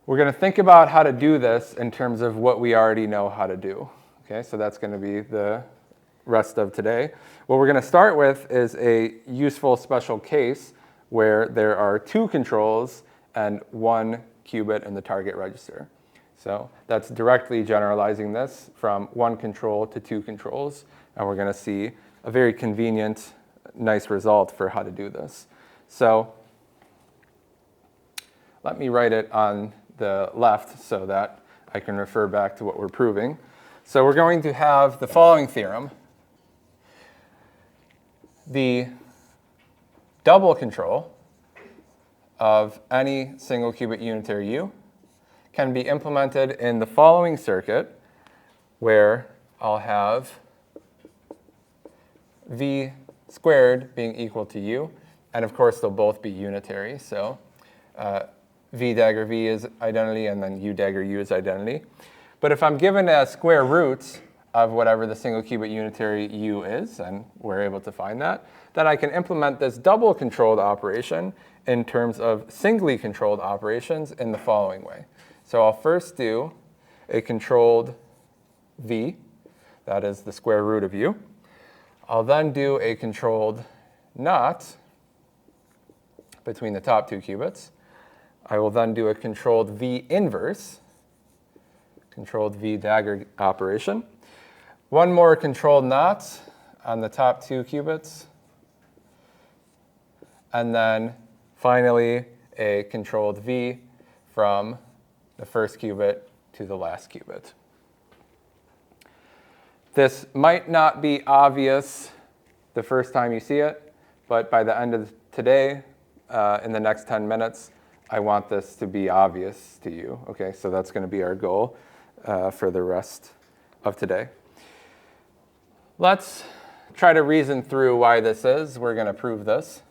We're going to think about how to do this in terms of what we already know how to do. Okay, so that's going to be the rest of today. What we're going to start with is a useful special case where there are two controls and one qubit in the target register. So that's directly generalizing this from one control to two controls. And we're going to see a very convenient, nice result for how to do this. So let me write it on the left so that I can refer back to what we're proving. So we're going to have the following theorem. The double control of any single qubit unitary U can be implemented in the following circuit, where I'll have V squared being equal to U. And of course, they'll both be unitary. So V dagger V is identity, and then U dagger U is identity. But if I'm given a square root of whatever the single qubit unitary U is, and we're able to find that, then I can implement this double controlled operation in terms of singly controlled operations in the following way. So I'll first do a controlled V, that is the square root of U. I'll then do a controlled not between the top two qubits. I will then do a controlled V inverse, controlled V dagger operation. One more controlled not on the top two qubits. And then finally, a controlled V from the first qubit to the last qubit. This might not be obvious the first time you see it, but by the end of today, in the next 10 minutes, I want this to be obvious to you. Okay, so that's going to be our goal for the rest of today. Let's try to reason through why this is. We're going to prove this.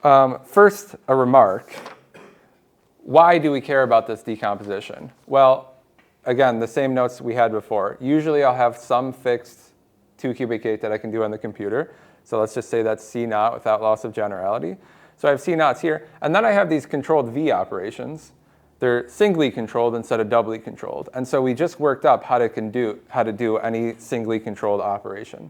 First, a remark. Why do we care about this decomposition? Well, again, the same notes we had before. Usually I'll have some fixed 2-qubit gate that I can do on the computer. So let's just say that's C naught without loss of generality. So I have C naughts here. And then I have these controlled V operations. They're singly controlled instead of doubly controlled. And so we just worked up how to do any singly controlled operation.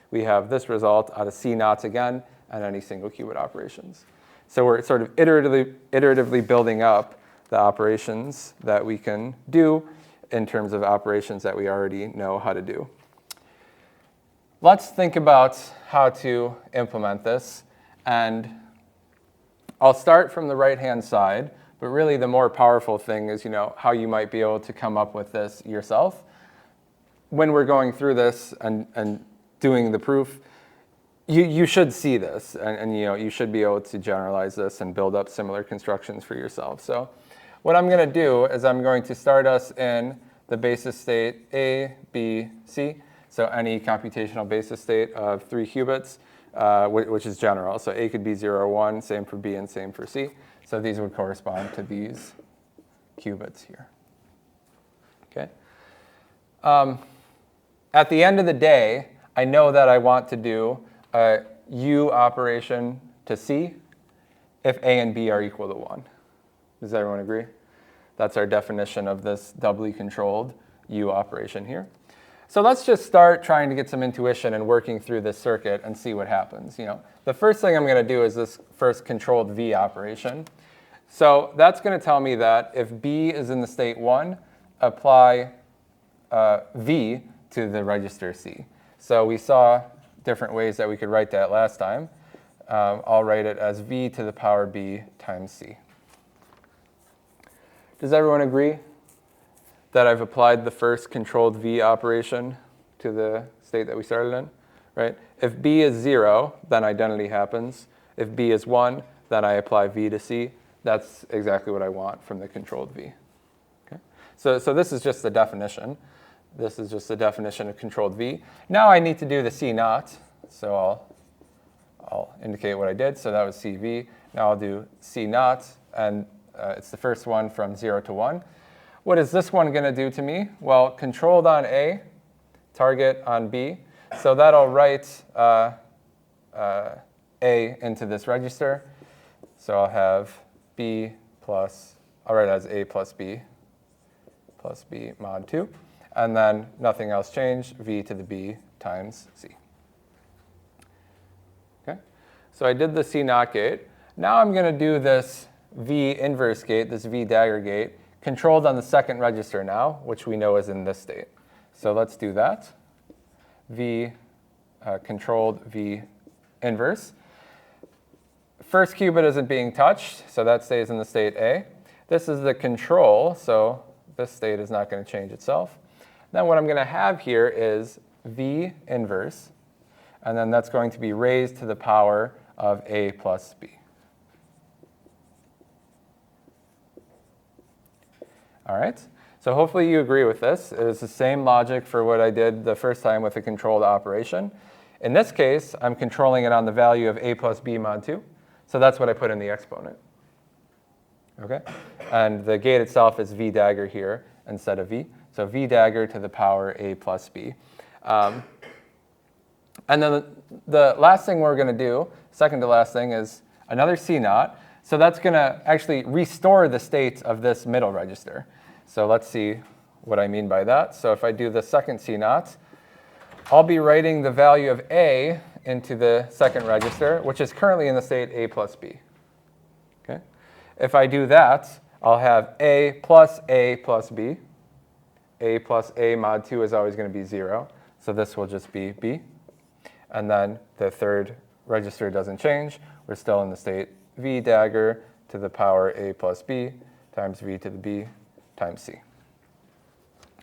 We have this result out of C naughts again and any single qubit operations. So we're sort of iteratively building up the operations that we can do in terms of operations that we already know how to do. Let's think about how to implement this. And I'll start from the right-hand side. But really, the more powerful thing is, how you might be able to come up with this yourself. When we're going through this and doing the proof, you should see this, and you should be able to generalize this and build up similar constructions for yourself. So what I'm going to do is I'm going to start us in the basis state A, B, C. So any computational basis state of 3 qubits, which is general. So A could be 0 or 1, same for B and same for C. So these would correspond to these qubits here. Okay. At the end of the day, I know that I want to do a U operation to C if A and B are equal to 1. Does everyone agree? That's our definition of this doubly controlled U operation here. So let's just start trying to get some intuition and working through this circuit and see what happens. The first thing I'm going to do is this first controlled V operation. So that's going to tell me that if B is in the state 1, apply V to the register C. So we saw different ways that we could write that last time. I'll write it as V to the power B times C. Does everyone agree that I've applied the first controlled V operation to the state that we started in? Right? If B is 0, then identity happens. If B is 1, then I apply V to C. That's exactly what I want from the controlled V. Okay? So this is just the definition. This is just the definition of controlled V. Now I need to do the C naught. So I'll indicate what I did. So that was CV. Now I'll do C naught. And it's the first one from 0 to 1. What is this one going to do to me? Well, controlled on A, target on B. So that'll write A into this register. So I'll have b plus, I'll write it as a plus b mod 2. And then nothing else changed, v to the b times c. Okay? So I did the C naught gate. Now I'm going to do this v inverse gate, this v dagger gate, controlled on the second register now, which we know is in this state. So let's do that. V controlled v inverse. First qubit isn't being touched, so that stays in the state A. This is the control, so this state is not going to change itself. Then what I'm going to have here is v inverse, and then that's going to be raised to the power of a plus b. All right, so hopefully you agree with this. It is the same logic for what I did the first time with the controlled operation. In this case, I'm controlling it on the value of a plus b mod 2. So that's what I put in the exponent. Okay? And the gate itself is v dagger here instead of v. So v dagger to the power a plus b. And then the last thing we're going to do, second to last thing, is another C naught. So that's going to actually restore the state of this middle register. So let's see what I mean by that. So if I do the second C naught, I'll be writing the value of a into the second register, which is currently in the state a plus b. Okay? If I do that, I'll have a plus b. A plus a mod 2 is always going to be 0. So this will just be b. And then the third register doesn't change. We're still in the state v dagger to the power a plus b times v to the b times c.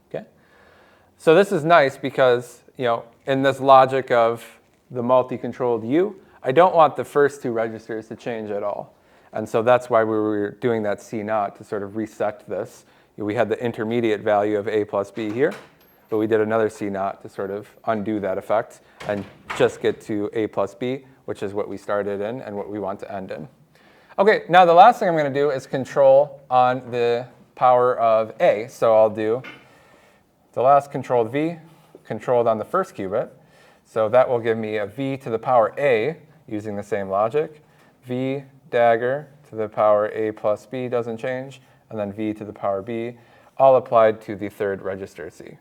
Okay? So this is nice because, in this logic of the multi-controlled U, I don't want the first two registers to change at all. And so that's why we were doing that C naught to sort of reset this. We had the intermediate value of a plus b here, but we did another C naught to sort of undo that effect and just get to a plus b, which is what we started in and what we want to end in. OK, now the last thing I'm going to do is control on the power of a. So I'll do the last controlled v, controlled on the first qubit. So that will give me a v to the power a using the same logic. V dagger to the power a plus b doesn't change, and then v to the power b, all applied to the third register C.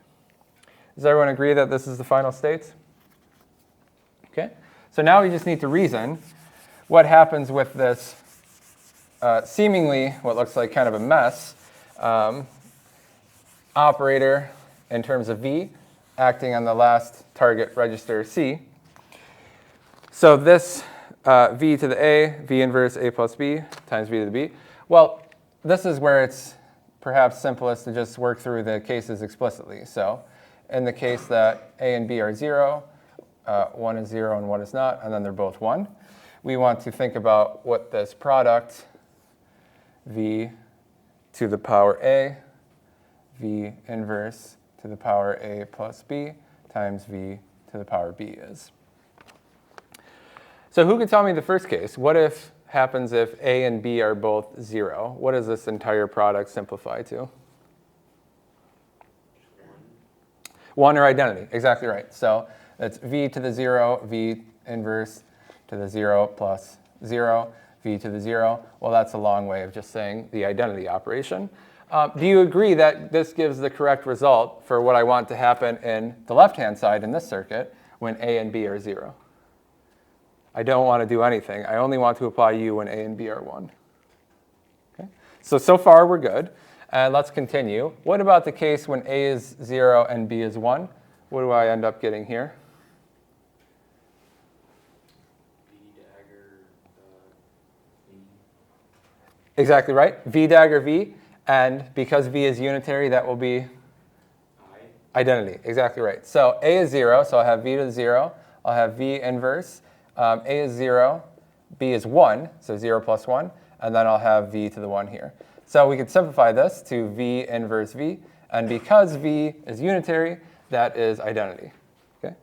Does everyone agree that this is the final state? Okay. So now we just need to reason what happens with this seemingly what looks like kind of a mess operator in terms of v acting on the last target register C. So this v to the a, v inverse a plus b times v to the b. Well, this is where it's perhaps simplest to just work through the cases explicitly. So in the case that a and b are 0, 1 is 0 and 1 is not, and then they're both 1, we want to think about what this product v to the power a, v inverse to the power a plus b times v to the power b is. So who could tell me the first case? What happens if a and b are both 0? What does this entire product simplify to? 1 or identity, exactly right. So that's v to the 0, v inverse to the 0 plus 0, v to the 0. Well, that's a long way of just saying the identity operation. Do you agree that this gives the correct result for what I want to happen in the left-hand side in this circuit when a and b are 0? I don't want to do anything. I only want to apply u when a and b are 1. Okay? So far we're good. And let's continue. What about the case when a is 0 and b is 1? What do I end up getting here? V dagger v. Exactly right. V dagger v. And because v is unitary, that will be identity. Exactly right. So a is 0, so I'll have v to the 0. I'll have v inverse. A is 0, b is 1, so 0 plus 1. And then I'll have v to the 1 here. So we could simplify this to v inverse v. And because v is unitary, that is identity. Okay?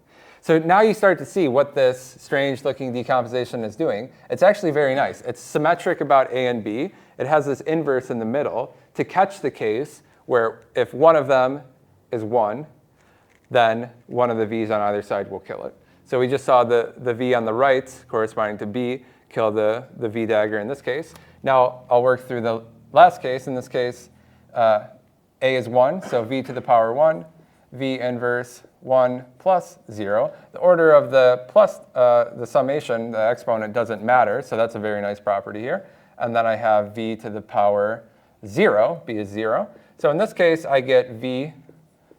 So now you start to see what this strange-looking decomposition is doing. It's actually very nice. It's symmetric about a and b. It has this inverse in the middle to catch the case where if one of them is 1, then one of the v's on either side will kill it. So we just saw the v on the right corresponding to b kill the v dagger in this case. Now I'll work through the last case. In this case, a is 1, so v to the power 1, v inverse 1 plus 0. The order of the summation, the exponent, doesn't matter, so that's a very nice property here. And then I have v to the power 0, b is 0. So in this case, I get v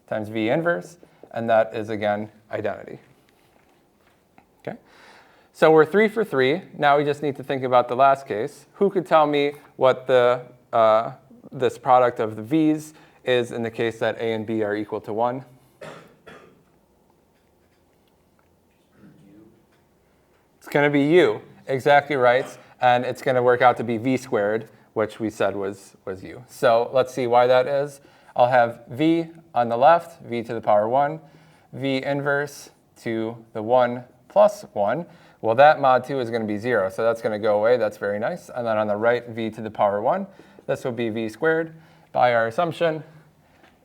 times v inverse, and that is, again, identity. Okay? So we're 3 for 3. Now we just need to think about the last case. Who could tell me what this product of the v's is in the case that a and b are equal to 1? It's going to be u. Exactly right. And it's going to work out to be v squared, which we said was u. So let's see why that is. I'll have v on the left, v to the power 1, v inverse to the 1 plus 1. Well, that mod 2 is going to be 0, so that's going to go away. That's very nice. And then on the right, v to the power 1. This will be v squared by our assumption.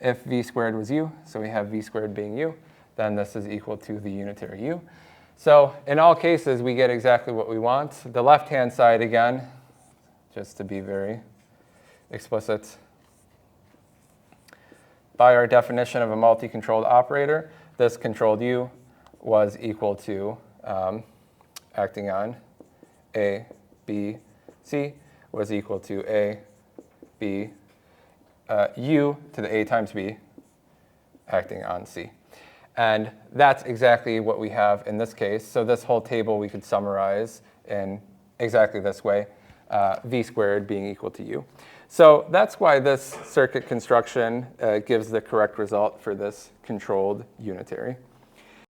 If v squared was u, so we have v squared being u, then this is equal to the unitary u. So in all cases, we get exactly what we want. The left-hand side, again, just to be very explicit, by our definition of a multi-controlled operator, this controlled u was equal to acting on a, b, c was equal to a, b, u to the a times b acting on c. And that's exactly what we have in this case. So this whole table we could summarize in exactly this way, v squared being equal to u. So that's why this circuit construction gives the correct result for this controlled unitary.